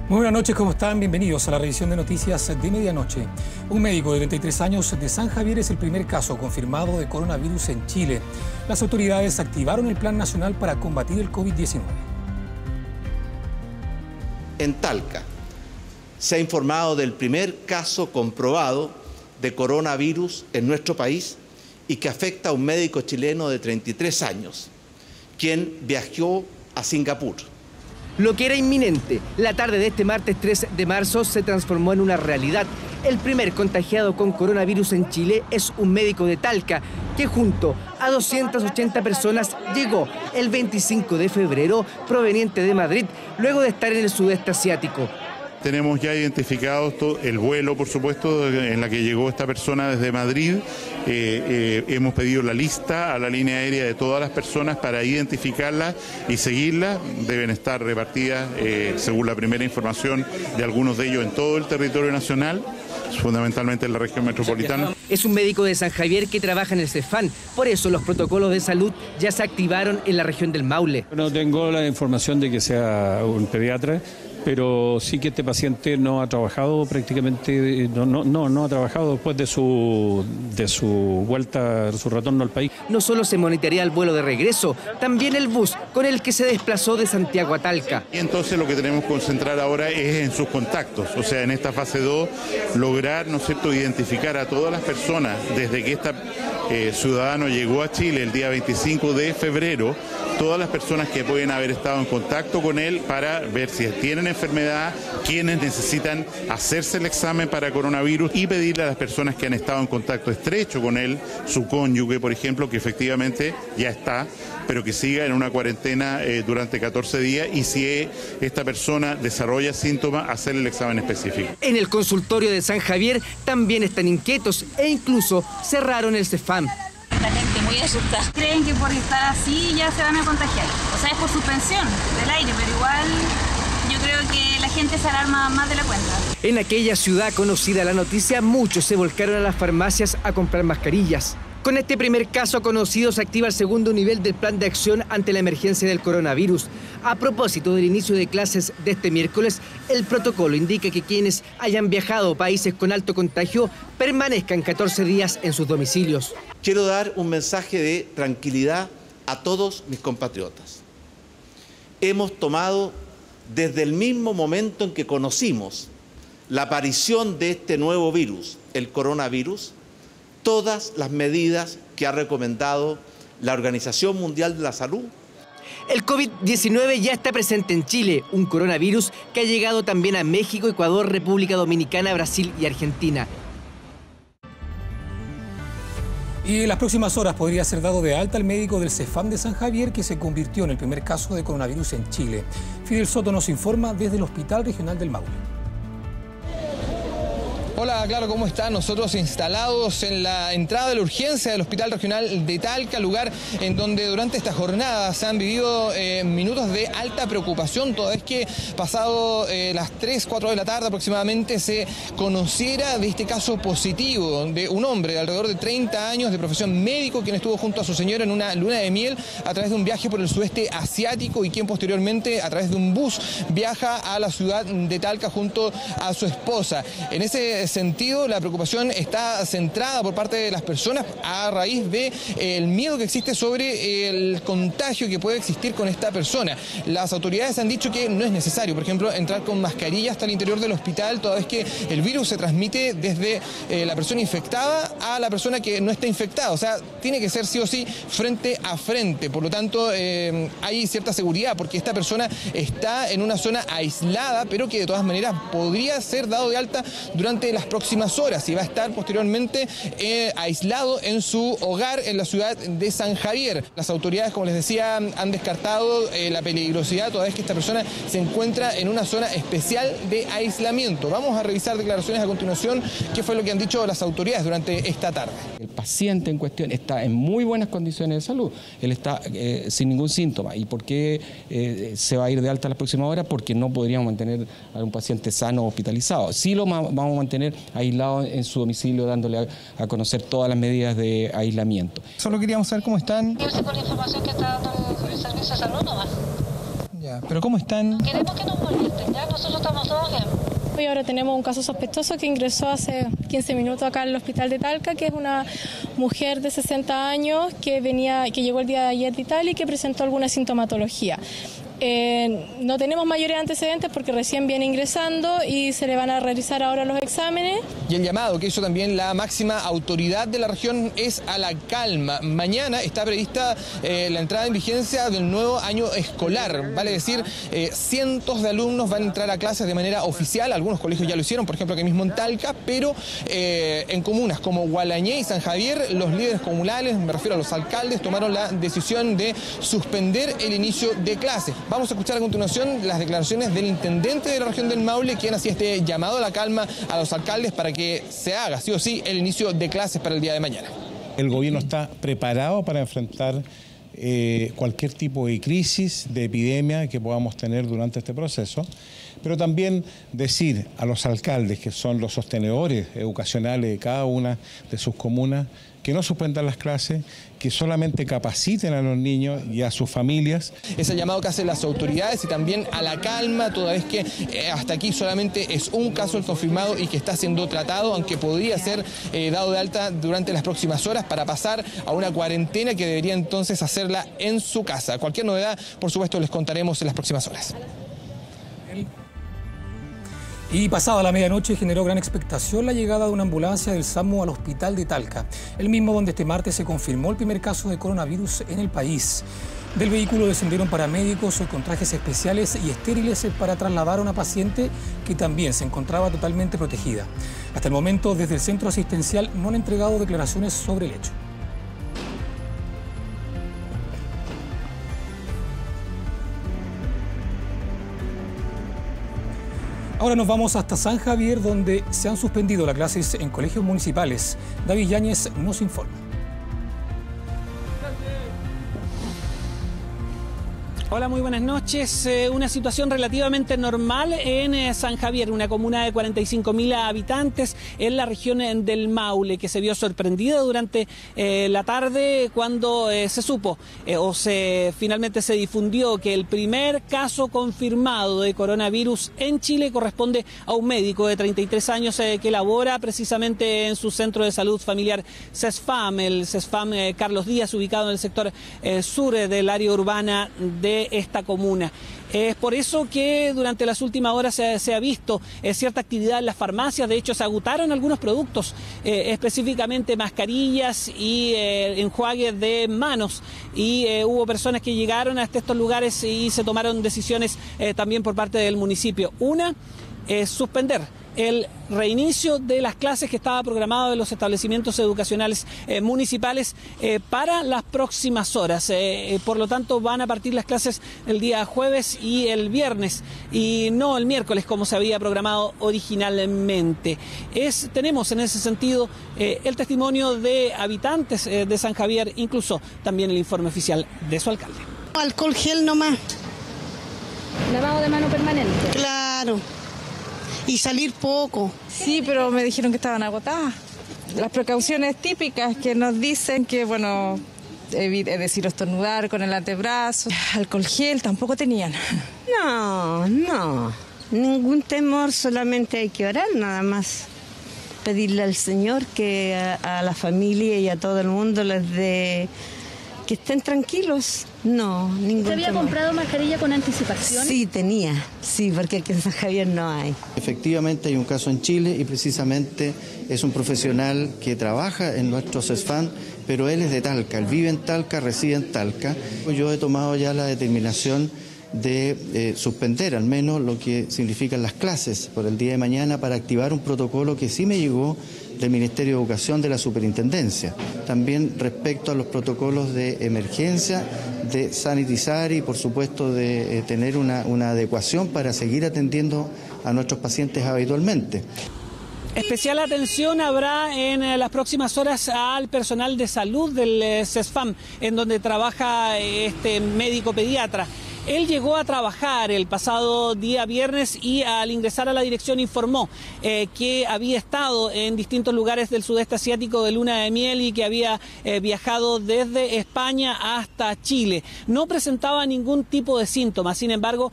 Muy buenas noches, ¿cómo están? Bienvenidos a la revisión de noticias de medianoche. Un médico de 33 años de San Javier es el primer caso confirmado de coronavirus en Chile. Las autoridades activaron el Plan Nacional para combatir el COVID-19. En Talca se ha informado del primer caso comprobado de coronavirus en nuestro país y que afecta a un médico chileno de 33 años, quien viajó a Singapur. Lo que era inminente, la tarde de este martes 3 de marzo se transformó en una realidad. El primer contagiado con coronavirus en Chile es un médico de Talca, que junto a 280 personas llegó el 25 de febrero proveniente de Madrid, luego de estar en el sudeste asiático. Tenemos ya identificado el vuelo, por supuesto, en la que llegó esta persona desde Madrid. Hemos pedido la lista a la línea aérea de todas las personas para identificarlas y seguirlas. Deben estar repartidas, según la primera información, de algunos de ellos en todo el territorio nacional, fundamentalmente en la región metropolitana. Es un médico de San Javier que trabaja en el Cefam, por eso los protocolos de salud ya se activaron en la región del Maule. No tengo la información de que sea un pediatra, pero sí que este paciente no ha trabajado prácticamente, no ha trabajado después de su vuelta, su retorno al país. No solo se monitorea el vuelo de regreso, también el bus con el que se desplazó de Santiago a Talca. Y entonces lo que tenemos que concentrar ahora es en sus contactos, o sea, en esta fase 2, lograr, ¿no es cierto?, identificar a todas las personas desde que este ciudadano llegó a Chile el día 25 de febrero, todas las personas que pueden haber estado en contacto con él para ver si tienen enfermedad, quienes necesitan hacerse el examen para coronavirus y pedirle a las personas que han estado en contacto estrecho con él, su cónyuge, por ejemplo, que efectivamente ya está, pero que siga en una cuarentena durante 14 días y si esta persona desarrolla síntomas, hacer el examen específico. En el consultorio de San Javier también están inquietos e incluso cerraron el Cefam. La gente muy asustada. Creen que por estar así ya se van a contagiar. O sea, es por suspensión del aire, pero igual yo creo que la gente se alarma más de la cuenta. En aquella ciudad conocida la noticia, muchos se volcaron a las farmacias a comprar mascarillas. Con este primer caso conocido se activa el segundo nivel del plan de acción ante la emergencia del coronavirus. A propósito del inicio de clases de este miércoles, el protocolo indica que quienes hayan viajado a países con alto contagio permanezcan 14 días en sus domicilios. Quiero dar un mensaje de tranquilidad a todos mis compatriotas. Hemos tomado desde el mismo momento en que conocimos la aparición de este nuevo virus, el coronavirus, todas las medidas que ha recomendado la Organización Mundial de la Salud. El COVID-19 ya está presente en Chile, un coronavirus que ha llegado también a México, Ecuador, República Dominicana, Brasil y Argentina. Y en las próximas horas podría ser dado de alta el médico del Cefam de San Javier, que se convirtió en el primer caso de coronavirus en Chile. Fidel Soto nos informa desde el Hospital Regional del Maule. Hola, claro, ¿cómo están? Nosotros instalados en la entrada de la urgencia del Hospital Regional de Talca, lugar en donde durante esta jornada se han vivido minutos de alta preocupación, toda vez que pasado las 3, 4 de la tarde aproximadamente se conociera de este caso positivo de un hombre de alrededor de 30 años de profesión médico, quien estuvo junto a su señora en una luna de miel a través de un viaje por el sudeste asiático y quien posteriormente a través de un bus viaja a la ciudad de Talca junto a su esposa. En ese sentido, la preocupación está centrada por parte de las personas a raíz de el miedo que existe sobre el contagio que puede existir con esta persona. Las autoridades han dicho que no es necesario, por ejemplo, entrar con mascarilla hasta el interior del hospital, toda vez que el virus se transmite desde la persona infectada a la persona que no está infectada. O sea, tiene que ser sí o sí frente a frente. Por lo tanto, hay cierta seguridad porque esta persona está en una zona aislada, pero que de todas maneras podría ser dado de alta durante las próximas horas y va a estar posteriormente aislado en su hogar en la ciudad de San Javier. Las autoridades, como les decía, han descartado la peligrosidad toda vez que esta persona se encuentra en una zona especial de aislamiento. Vamos a revisar declaraciones a continuación, qué fue lo que han dicho las autoridades durante esta tarde. El paciente en cuestión está en muy buenas condiciones de salud, él está sin ningún síntoma. ¿Y por qué se va a ir de alta las próximas horas? Porque no podríamos mantener a un paciente sano hospitalizado. Sí lo vamos a mantener aislado en su domicilio, dándole a conocer todas las medidas de aislamiento. Solo queríamos saber cómo están. Irse por la información que está dando el servicio de salud nomás. Ya, pero ¿cómo están? Queremos que nos molesten, ya, nosotros estamos todos bien. Y ahora tenemos un caso sospechoso que ingresó hace 15 minutos acá en el hospital de Talca, que es una mujer de 60 años que llegó el día de ayer de Italia y que presentó alguna sintomatología. No tenemos mayores antecedentes porque recién viene ingresando y se le van a realizar ahora los exámenes. Y el llamado que hizo también la máxima autoridad de la región es a la calma. Mañana está prevista la entrada en vigencia del nuevo año escolar. Vale decir, cientos de alumnos van a entrar a clases de manera oficial. Algunos colegios ya lo hicieron, por ejemplo aquí mismo en Talca, pero en comunas como Gualañé y San Javier, los líderes comunales, me refiero a los alcaldes, tomaron la decisión de suspender el inicio de clases. Vamos a escuchar a continuación las declaraciones del intendente de la región del Maule, quien hacía este llamado a la calma a los alcaldes para que se haga, sí o sí, el inicio de clases para el día de mañana. El gobierno está preparado para enfrentar cualquier tipo de crisis, de epidemia que podamos tener durante este proceso, pero también decir a los alcaldes, que son los sostenedores educacionales de cada una de sus comunas, que no suspendan las clases, que solamente capaciten a los niños y a sus familias. Es el llamado que hacen las autoridades y también a la calma, toda vez que hasta aquí solamente es un caso el confirmado y que está siendo tratado, aunque podría ser dado de alta durante las próximas horas para pasar a una cuarentena que debería entonces hacerla en su casa. Cualquier novedad, por supuesto, les contaremos en las próximas horas. Y pasada la medianoche generó gran expectación la llegada de una ambulancia del SAMU al hospital de Talca, el mismo donde este martes se confirmó el primer caso de coronavirus en el país. Del vehículo descendieron paramédicos con trajes especiales y estériles para trasladar a una paciente que también se encontraba totalmente protegida. Hasta el momento, desde el centro asistencial no han entregado declaraciones sobre el hecho. Ahora nos vamos hasta San Javier, donde se han suspendido las clases en colegios municipales. David Yáñez nos informa. Hola, muy buenas noches. Una situación relativamente normal en San Javier, una comuna de 45.000 habitantes en la región del Maule, que se vio sorprendida durante la tarde cuando se supo finalmente se difundió que el primer caso confirmado de coronavirus en Chile corresponde a un médico de 33 años que labora precisamente en su centro de salud familiar CESFAM, el CESFAM Carlos Díaz, ubicado en el sector sur del área urbana de esta comuna. Es por eso que durante las últimas horas se ha visto cierta actividad en las farmacias. De hecho, se agotaron algunos productos, específicamente mascarillas y enjuagues de manos. Y hubo personas que llegaron hasta estos lugares y se tomaron decisiones también por parte del municipio. Una es suspender el reinicio de las clases que estaba programado en los establecimientos educacionales municipales para las próximas horas. Por lo tanto, van a partir las clases el día jueves y el viernes y no el miércoles como se había programado originalmente. Tenemos en ese sentido el testimonio de habitantes de San Javier, incluso también el informe oficial de su alcalde. Alcohol gel nomás. ¿Lavado de mano permanente? Claro. Y salir poco. Sí, pero me dijeron que estaban agotadas. Las precauciones típicas que nos dicen que, bueno, es decir, estornudar con el antebrazo. Alcohol gel tampoco tenían. No, ningún temor, solamente hay que orar nada más. Pedirle al Señor que a la familia y a todo el mundo les dé, que estén tranquilos. No, ningún ¿Usted había temor. comprado mascarilla con anticipación? Sí, tenía, sí, porque aquí en San Javier no hay. Efectivamente hay un caso en Chile y precisamente es un profesional que trabaja en nuestro CESFAM, pero él es de Talca, él vive en Talca, reside en Talca. Yo he tomado ya la determinación de suspender al menos lo que significan las clases por el día de mañana para activar un protocolo que sí me llegó del Ministerio de Educación de la Superintendencia. También respecto a los protocolos de emergencia, de sanitizar y por supuesto de tener una adecuación para seguir atendiendo a nuestros pacientes habitualmente. Especial atención habrá en las próximas horas al personal de salud del CESFAM, en donde trabaja este médico pediatra. Él llegó a trabajar el pasado día viernes y al ingresar a la dirección informó que había estado en distintos lugares del sudeste asiático de luna de miel y que había viajado desde España hasta Chile. No presentaba ningún tipo de síntomas, sin embargo,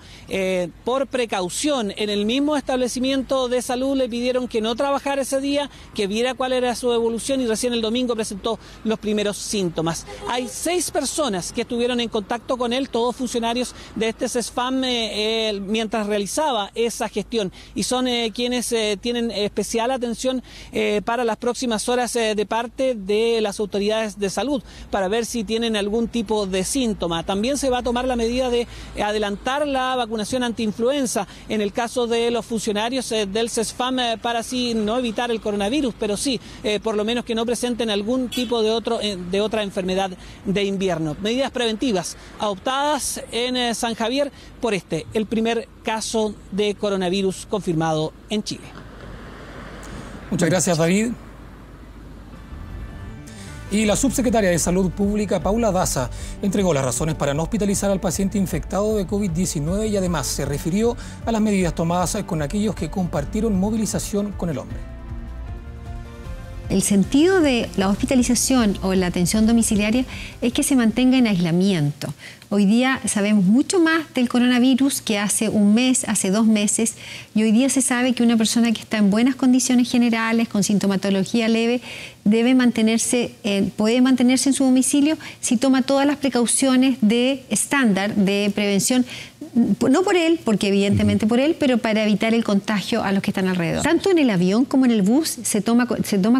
por precaución, en el mismo establecimiento de salud le pidieron que no trabajara ese día, que viera cuál era su evolución y recién el domingo presentó los primeros síntomas. Hay 6 personas que estuvieron en contacto con él, todos funcionarios de este CESFAM mientras realizaba esa gestión y son quienes tienen especial atención para las próximas horas de parte de las autoridades de salud para ver si tienen algún tipo de síntoma. También se va a tomar la medida de adelantar la vacunación antiinfluenza en el caso de los funcionarios del CESFAM para así no evitar el coronavirus, pero sí por lo menos que no presenten algún tipo de otra enfermedad de invierno. Medidas preventivas adoptadas en San Javier por el primer caso de coronavirus confirmado en Chile. Muchas gracias, David. Y la subsecretaria de Salud Pública, Paula Daza, entregó las razones para no hospitalizar al paciente infectado de COVID-19 y además se refirió a las medidas tomadas con aquellos que compartieron movilización con el hombre. El sentido de la hospitalización o la atención domiciliaria es que se mantenga en aislamiento. Hoy día sabemos mucho más del coronavirus que hace un mes, hace 2 meses, y hoy día se sabe que una persona que está en buenas condiciones generales, con sintomatología leve, puede mantenerse en su domicilio si toma todas las precauciones de estándar de prevención, no por él, porque evidentemente por él, pero para evitar el contagio a los que están alrededor. Tanto en el avión como en el bus se toma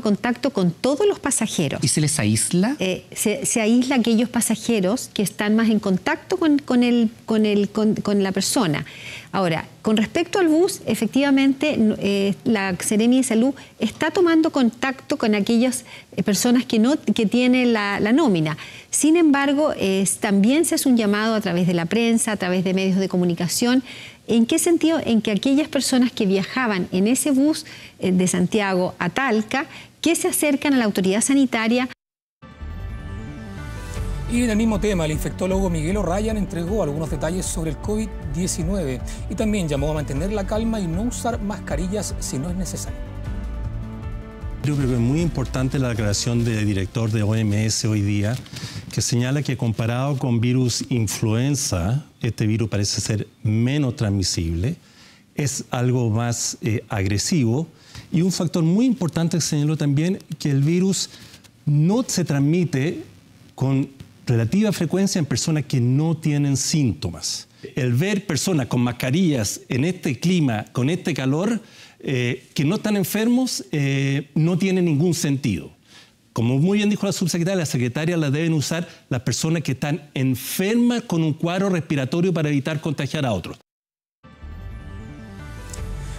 contacto con todos los pasajeros. ¿Y se les aísla? Se aísla a aquellos pasajeros que están más en contacto con la persona. Ahora, con respecto al bus, efectivamente la Seremi de Salud está tomando contacto con aquellas personas que tienen la nómina. Sin embargo, también se hace un llamado a través de la prensa, a través de medios de comunicación. ¿En qué sentido? En que aquellas personas que viajaban en ese bus de Santiago a Talca, que se acercan a la autoridad sanitaria. Y en el mismo tema, el infectólogo Miguel O'Ryan entregó algunos detalles sobre el COVID-19 y también llamó a mantener la calma y no usar mascarillas si no es necesario. Creo que es muy importante la declaración del director de OMS hoy día, que señala que comparado con virus influenza, este virus parece ser menos transmisible, es algo más agresivo, y un factor muy importante que señaló también, que el virus no se transmite con relativa frecuencia en personas que no tienen síntomas. El ver personas con mascarillas en este clima, con este calor, que no están enfermos, no tiene ningún sentido. Como muy bien dijo la subsecretaria, las secretarias las deben usar las personas que están enfermas con un cuadro respiratorio para evitar contagiar a otros.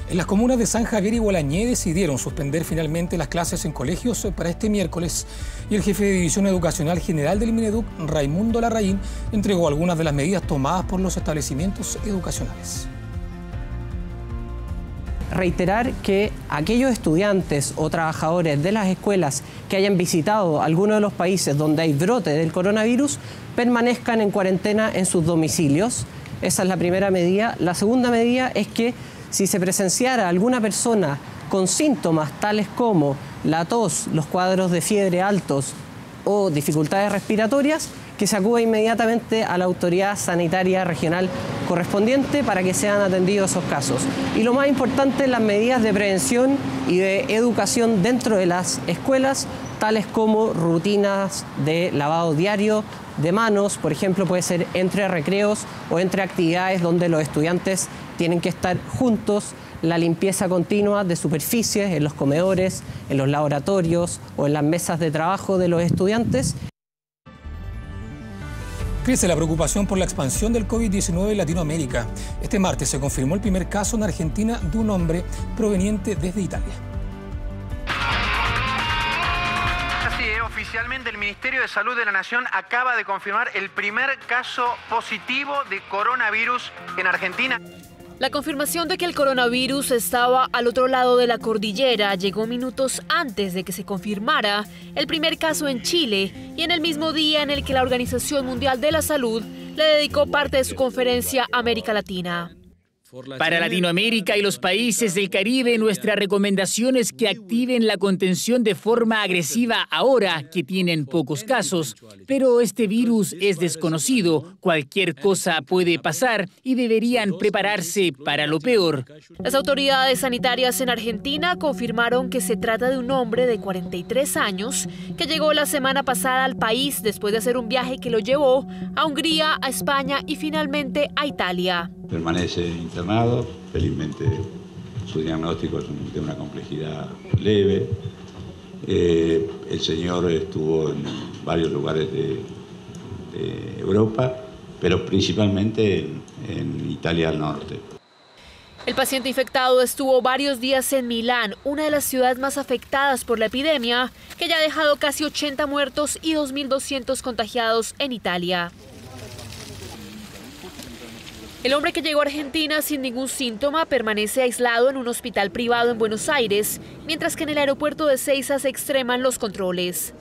En las comunas de San Javier y Gualañé decidieron suspender finalmente las clases en colegios para este miércoles y el jefe de División Educacional General del Mineduc, Raimundo Larraín, entregó algunas de las medidas tomadas por los establecimientos educacionales. Reiterar que aquellos estudiantes o trabajadores de las escuelas que hayan visitado alguno de los países donde hay brote del coronavirus permanezcan en cuarentena en sus domicilios. Esa es la primera medida. La segunda medida es que si se presenciara alguna persona con síntomas tales como la tos, los cuadros de fiebre altos o dificultades respiratorias, que se acuda inmediatamente a la autoridad sanitaria regional correspondiente para que sean atendidos esos casos. Y lo más importante, las medidas de prevención y de educación dentro de las escuelas, tales como rutinas de lavado diario de manos, por ejemplo, puede ser entre recreos o entre actividades donde los estudiantes tienen que estar juntos, la limpieza continua de superficies en los comedores, en los laboratorios o en las mesas de trabajo de los estudiantes. Crece la preocupación por la expansión del COVID-19 en Latinoamérica. Este martes se confirmó el primer caso en Argentina de un hombre proveniente desde Italia. Así es, oficialmente el Ministerio de Salud de la Nación acaba de confirmar el primer caso positivo de coronavirus en Argentina. La confirmación de que el coronavirus estaba al otro lado de la cordillera llegó minutos antes de que se confirmara el primer caso en Chile y en el mismo día en el que la Organización Mundial de la Salud le dedicó parte de su conferencia a América Latina. Para Latinoamérica y los países del Caribe, nuestra recomendación es que activen la contención de forma agresiva ahora que tienen pocos casos. Pero este virus es desconocido, cualquier cosa puede pasar y deberían prepararse para lo peor. Las autoridades sanitarias en Argentina confirmaron que se trata de un hombre de 43 años que llegó la semana pasada al país después de hacer un viaje que lo llevó a Hungría, a España y finalmente a Italia. Permanece internado, felizmente su diagnóstico es de una complejidad leve. El señor estuvo en varios lugares de Europa, pero principalmente en Italia al norte. El paciente infectado estuvo varios días en Milán, una de las ciudades más afectadas por la epidemia, que ya ha dejado casi 80 muertos y 2.200 contagiados en Italia. El hombre que llegó a Argentina sin ningún síntoma permanece aislado en un hospital privado en Buenos Aires, mientras que en el aeropuerto de Ezeiza se extreman los controles.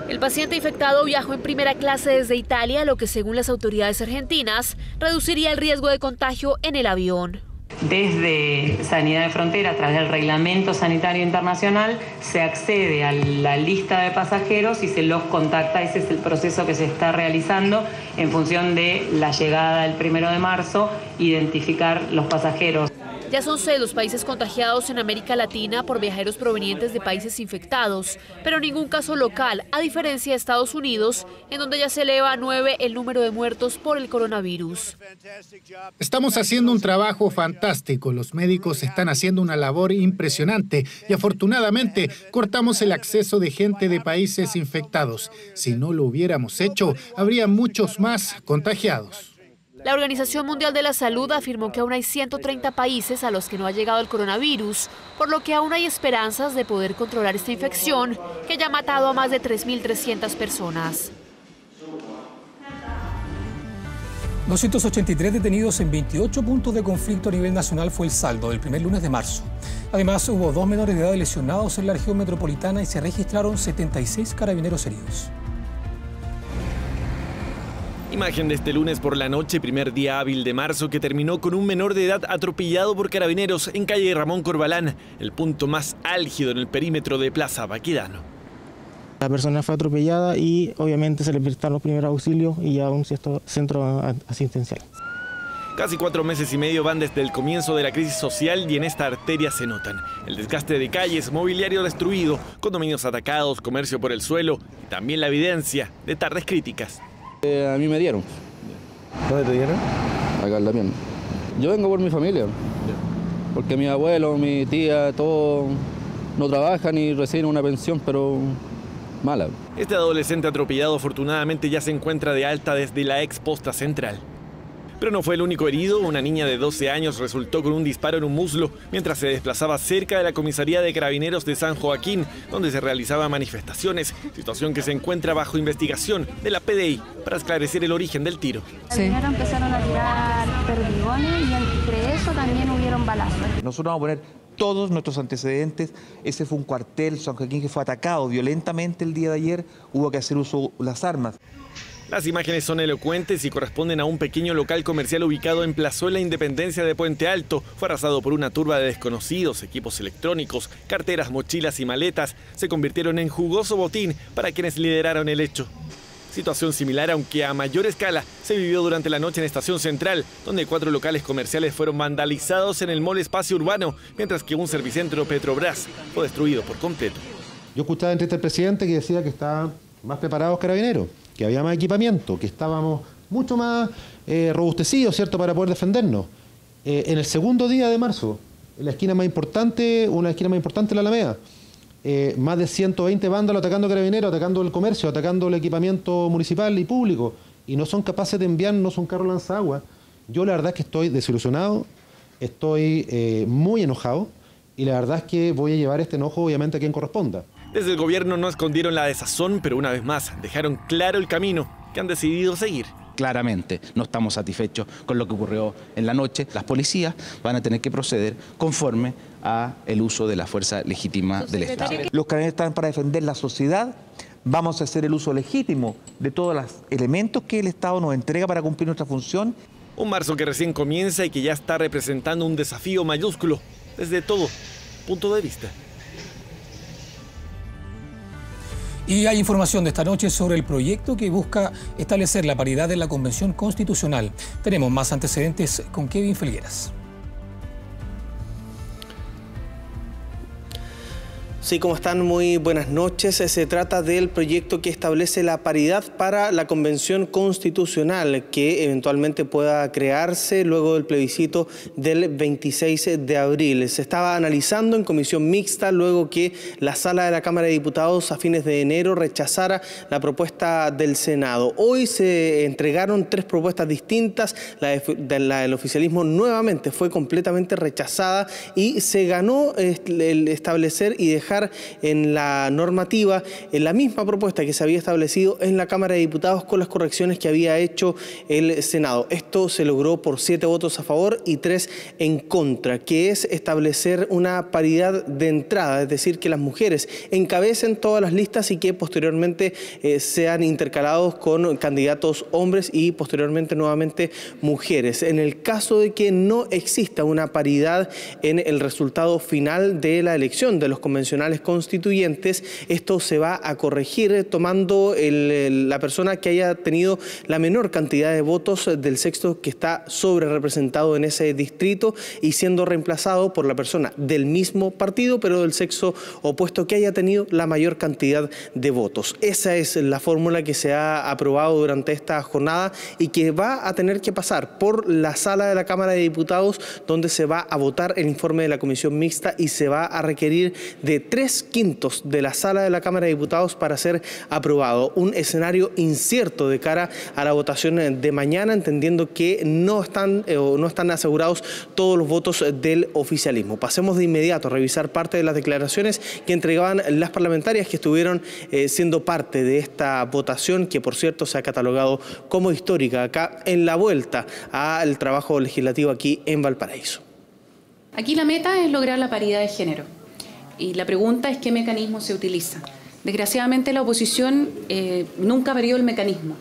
El paciente infectado viajó en primera clase desde Italia, lo que según las autoridades argentinas reduciría el riesgo de contagio en el avión. Desde Sanidad de Frontera, a través del Reglamento Sanitario Internacional, se accede a la lista de pasajeros y se los contacta. Ese es el proceso que se está realizando en función de la llegada del 1 de marzo, identificar los pasajeros. Ya son 6 los países contagiados en América Latina por viajeros provenientes de países infectados, pero ningún caso local, a diferencia de Estados Unidos, en donde ya se eleva a 9 el número de muertos por el coronavirus. Estamos haciendo un trabajo fantástico, los médicos están haciendo una labor impresionante y afortunadamente cortamos el acceso de gente de países infectados. Si no lo hubiéramos hecho, habría muchos más contagiados. La Organización Mundial de la Salud afirmó que aún hay 130 países a los que no ha llegado el coronavirus, por lo que aún hay esperanzas de poder controlar esta infección, que ya ha matado a más de 3.300 personas. 283 detenidos en 28 puntos de conflicto a nivel nacional fue el saldo del primer lunes de marzo. Además, hubo 2 menores de edad lesionados en la región metropolitana y se registraron 76 carabineros heridos. Imagen de este lunes por la noche, primer día hábil de marzo, que terminó con un menor de edad atropellado por carabineros en calle Ramón Corbalán, el punto más álgido en el perímetro de Plaza Baquedano. La persona fue atropellada y obviamente se le prestaron los primeros auxilios y a un centro asistencial. Casi 4 meses y medio van desde el comienzo de la crisis social y en esta arteria se notan el desgaste de calles, mobiliario destruido, condominios atacados, comercio por el suelo y también la evidencia de tardes críticas. A mí me dieron. ¿Dónde te dieron? Acá en la pierna. Yo vengo por mi familia, porque mi abuelo, mi tía, todos no trabajan y reciben una pensión, pero mala. Este adolescente atropellado afortunadamente ya se encuentra de alta desde la ex posta central. Pero no fue el único herido. Una niña de 12 años resultó con un disparo en un muslo mientras se desplazaba cerca de la comisaría de Carabineros de San Joaquín, donde se realizaban manifestaciones, situación que se encuentra bajo investigación de la PDI para esclarecer el origen del tiro. Primero empezaron a tirar perdigones y entre eso también hubieron balazos. Nosotros vamos a poner todos nuestros antecedentes. Ese fue un cuartel San Joaquín que fue atacado violentamente el día de ayer, hubo que hacer uso de las armas. Las imágenes son elocuentes y corresponden a un pequeño local comercial ubicado en Plazuela Independencia de Puente Alto. Fue arrasado por una turba de desconocidos, equipos electrónicos, carteras, mochilas y maletas se convirtieron en jugoso botín para quienes lideraron el hecho. Situación similar, aunque a mayor escala, se vivió durante la noche en Estación Central, donde 4 locales comerciales fueron vandalizados en el Mall Espacio Urbano, mientras que un servicentro Petrobras fue destruido por completo. Yo escuchaba entre el presidente que decía que estaban más preparados Carabineros, que había más equipamiento, que estábamos mucho más robustecidos, ¿cierto?, para poder defendernos. En el segundo día de marzo, en la esquina más importante, una esquina más importante de la Alameda, más de 120 vándalos atacando Carabineros, atacando el comercio, atacando el equipamiento municipal y público, y no son capaces de enviarnos un carro lanzaagua. Yo la verdad es que estoy desilusionado, estoy muy enojado, y la verdad es que voy a llevar este enojo obviamente a quien corresponda. Desde el gobierno no escondieron la desazón, pero una vez más dejaron claro el camino que han decidido seguir. Claramente no estamos satisfechos con lo que ocurrió en la noche. Las policías van a tener que proceder conforme a el uso de la fuerza legítima del Estado. Los carabineros están para defender la sociedad, vamos a hacer el uso legítimo de todos los elementos que el Estado nos entrega para cumplir nuestra función. Un marzo que recién comienza y que ya está representando un desafío mayúsculo desde todo punto de vista. Y hay información de esta noche sobre el proyecto que busca establecer la paridad en la Convención Constitucional. Tenemos más antecedentes con Kevin Felgueras. Sí, ¿cómo están? Muy buenas noches. Se trata del proyecto que establece la paridad para la Convención Constitucional que eventualmente pueda crearse luego del plebiscito del 26 de abril. Se estaba analizando en comisión mixta luego que la Sala de la Cámara de Diputados a fines de enero rechazara la propuesta del Senado. Hoy se entregaron 3 propuestas distintas. La del oficialismo nuevamente fue completamente rechazada y se ganó el establecer y dejar en la normativa en la misma propuesta que se había establecido en la Cámara de Diputados con las correcciones que había hecho el Senado. Esto se logró por 7 votos a favor y 3 en contra, que es establecer una paridad de entrada, es decir, que las mujeres encabecen todas las listas y que posteriormente sean intercalados con candidatos hombres y posteriormente nuevamente mujeres. En el caso de que no exista una paridad en el resultado final de la elección de los convencionales constituyentes, esto se va a corregir tomando la persona que haya tenido la menor cantidad de votos del sexo que está sobre representado en ese distrito y siendo reemplazado por la persona del mismo partido pero del sexo opuesto que haya tenido la mayor cantidad de votos. Esa es la fórmula que se ha aprobado durante esta jornada y que va a tener que pasar por la Sala de la Cámara de Diputados, donde se va a votar el informe de la comisión mixta y se va a requerir de 3/5 de la Sala de la Cámara de Diputados para ser aprobado. Un escenario incierto de cara a la votación de mañana, entendiendo que no están asegurados todos los votos del oficialismo. Pasemos de inmediato a revisar parte de las declaraciones que entregaban las parlamentarias que estuvieron siendo parte de esta votación, que por cierto se ha catalogado como histórica acá en la vuelta al trabajo legislativo aquí en Valparaíso. Aquí la meta es lograr la paridad de género. Y la pregunta es qué mecanismo se utiliza. Desgraciadamente la oposición nunca varió el mecanismo.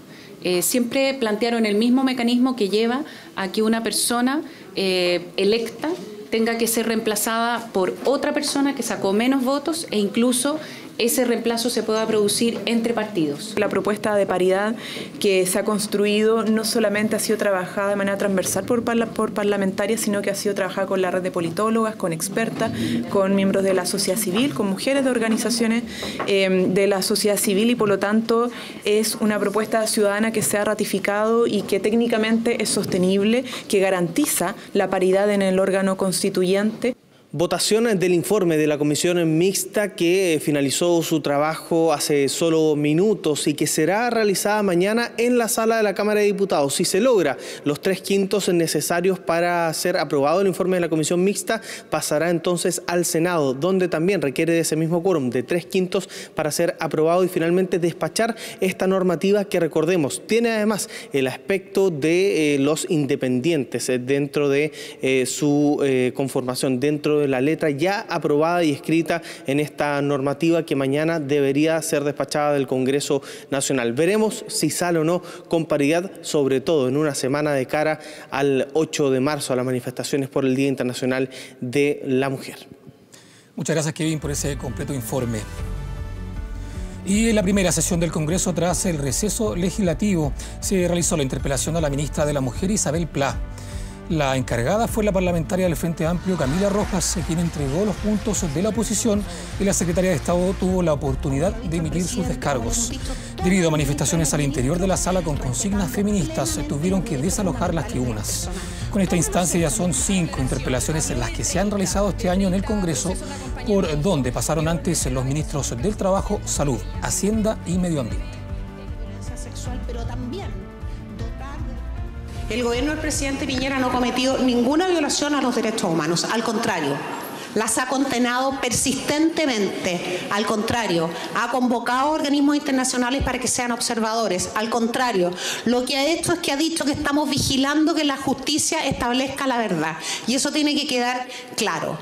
Siempre plantearon el mismo mecanismo que lleva a que una persona electa tenga que ser reemplazada por otra persona que sacó menos votos e incluso ese reemplazo se pueda producir entre partidos. La propuesta de paridad que se ha construido no solamente ha sido trabajada de manera transversal por parlamentarias, sino que ha sido trabajada con la red de politólogas, con expertas, con miembros de la sociedad civil, con mujeres de organizaciones de la sociedad civil y por lo tanto es una propuesta ciudadana que se ha ratificado y que técnicamente es sostenible, que garantiza la paridad en el órgano constituyente. Votación del informe de la comisión mixta que finalizó su trabajo hace solo minutos y que será realizada mañana en la Sala de la Cámara de Diputados. Si se logra los 3/5 necesarios para ser aprobado el informe de la comisión mixta, pasará entonces al Senado, donde también requiere de ese mismo quórum de 3/5 para ser aprobado y finalmente despachar esta normativa que, recordemos, tiene además el aspecto de los independientes dentro de su conformación, dentro de la letra ya aprobada y escrita en esta normativa que mañana debería ser despachada del Congreso Nacional. Veremos si sale o no con paridad, sobre todo en una semana de cara al 8 de marzo, a las manifestaciones por el Día Internacional de la Mujer. Muchas gracias, Kevin, por ese completo informe. Y en la primera sesión del Congreso, tras el receso legislativo, se realizó la interpelación a la ministra de la Mujer, Isabel Pla. La encargada fue la parlamentaria del Frente Amplio, Camila Rojas, quien entregó los puntos de la oposición y la secretaria de Estado tuvo la oportunidad de emitir sus descargos. Debido a manifestaciones al interior de la sala con consignas feministas, tuvieron que desalojar las tribunas. Con esta instancia ya son 5 interpelaciones en las que se han realizado este año en el Congreso, por donde pasaron antes los ministros del Trabajo, Salud, Hacienda y Medio Ambiente. El gobierno del presidente Piñera no ha cometido ninguna violación a los derechos humanos, al contrario, las ha condenado persistentemente, al contrario, ha convocado a organismos internacionales para que sean observadores, al contrario, lo que ha hecho es que ha dicho que estamos vigilando que la justicia establezca la verdad y eso tiene que quedar claro.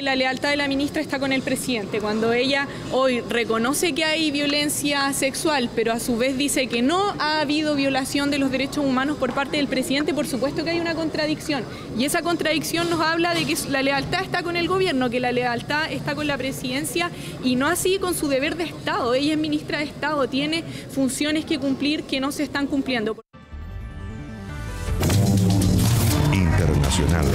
La lealtad de la ministra está con el presidente. Cuando ella hoy reconoce que hay violencia sexual, pero a su vez dice que no ha habido violación de los derechos humanos por parte del presidente, por supuesto que hay una contradicción. Y esa contradicción nos habla de que la lealtad está con el gobierno, que la lealtad está con la presidencia y no así con su deber de Estado. Ella es ministra de Estado, tiene funciones que cumplir que no se están cumpliendo. Internacional.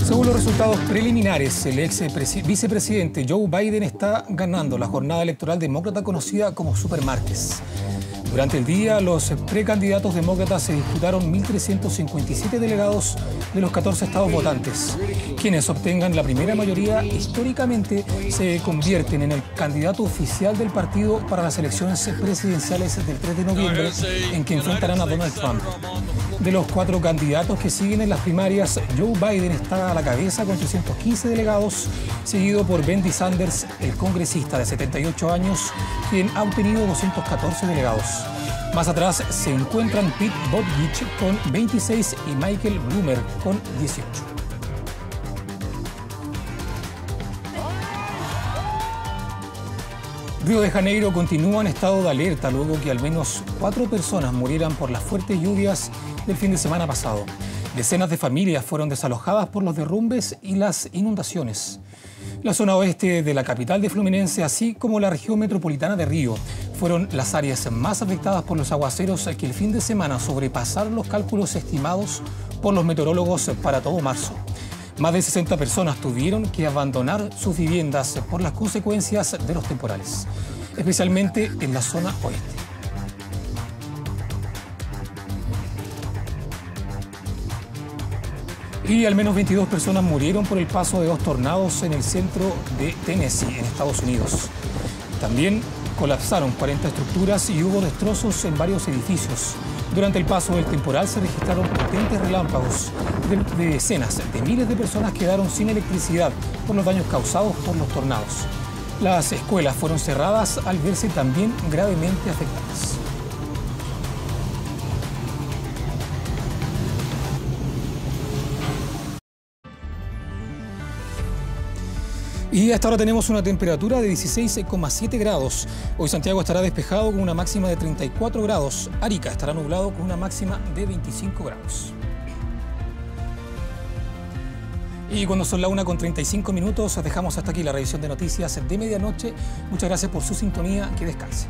Según los resultados preliminares, el ex vicepresidente Joe Biden está ganando la jornada electoral demócrata conocida como Super Márquez. Durante el día, los precandidatos demócratas se disputaron 1.357 delegados de los 14 estados votantes. Quienes obtengan la primera mayoría históricamente se convierten en el candidato oficial del partido para las elecciones presidenciales del 3 de noviembre, en que enfrentarán a Donald Trump. De los 4 candidatos que siguen en las primarias, Joe Biden está a la cabeza con 315 delegados, seguido por Bernie Sanders, el congresista de 78 años, quien ha obtenido 214 delegados. Más atrás se encuentran Pete Buttigieg con 26 y Michael Bloomberg con 18. Río de Janeiro continúa en estado de alerta luego que al menos 4 personas murieran por las fuertes lluvias del fin de semana pasado. Decenas de familias fueron desalojadas por los derrumbes y las inundaciones. La zona oeste de la capital de Fluminense, así como la región metropolitana de Río, fueron las áreas más afectadas por los aguaceros que el fin de semana sobrepasaron los cálculos estimados por los meteorólogos para todo marzo. Más de 60 personas tuvieron que abandonar sus viviendas por las consecuencias de los temporales, especialmente en la zona oeste. Y al menos 22 personas murieron por el paso de 2 tornados en el centro de Tennessee, en Estados Unidos. También colapsaron 40 estructuras y hubo destrozos en varios edificios. Durante el paso del temporal se registraron potentes relámpagos. De decenas de miles de personas quedaron sin electricidad por los daños causados por los tornados. Las escuelas fueron cerradas al verse también gravemente afectadas. Y hasta ahora tenemos una temperatura de 16,7 grados. Hoy Santiago estará despejado con una máxima de 34 grados. Arica estará nublado con una máxima de 25 grados. Y cuando son la 1:35, dejamos hasta aquí la revisión de noticias de medianoche. Muchas gracias por su sintonía. Que descanse.